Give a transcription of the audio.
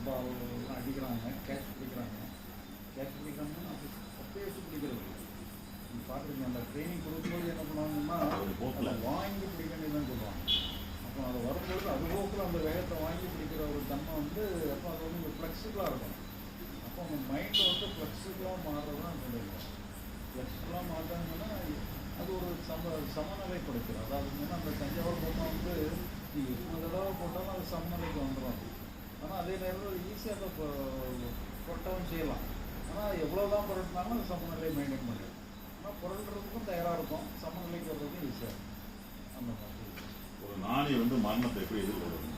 பால்லாம் அடிக்கிறாங்க, கேட்ச் பிடிக்கிறாங்கன்னா அது அப்படியே வச்சு பிடிக்கிறது. நீங்கள் பார்த்துருக்கீங்க, அந்த ட்ரைனிங் கொடுக்கும்போது என்ன பண்ணுவாங்கன்னா அதை வாங்கி பிடிக்க வேண்டியதுன்னு சொல்லுவாங்க. அப்போ அது வரும்போது அது போக்கில் அந்த வேகத்தை வாங்கி பிடிக்கிற ஒரு தன்மை வந்து அப்போ அது வந்து ஒரு ஃப்ளெக்சிபிளாக இருக்கும். அப்போ அவங்க மைண்டில் வந்து ஃப்ளெக்சிபிளாக மாறுறது தான் சொல்லியிருக்கோம். ஃப்ளெக்சிபிளாக மாட்டாங்கன்னா அது ஒரு சமநிலைப்படுத்தும். அதாவது அந்த தஞ்சாவூர் பொம்மை வந்து நீங்கள் எத்தனை தடவை போட்டாலும் அது சமநிலைக்கு வந்துடும். ஆனால் அதே நேரத்தில் ஈஸியாக அதை புரட்டவும் செய்யலாம். ஆனால் எவ்வளோ தான் புரட்டினாலும் அது சமநிலையை மெயின்டைன் பண்ணிடும். ஆனால் புரட்டுறதுக்கும் தயாராக இருக்கும், சமநிலைக்கு வர்றதுக்கும் ஈஸியாக இருக்கும். அந்த மாதிரி ஒரு நாணி வந்து மரணத்தை எப்படி எதிர்கொள்ளும்?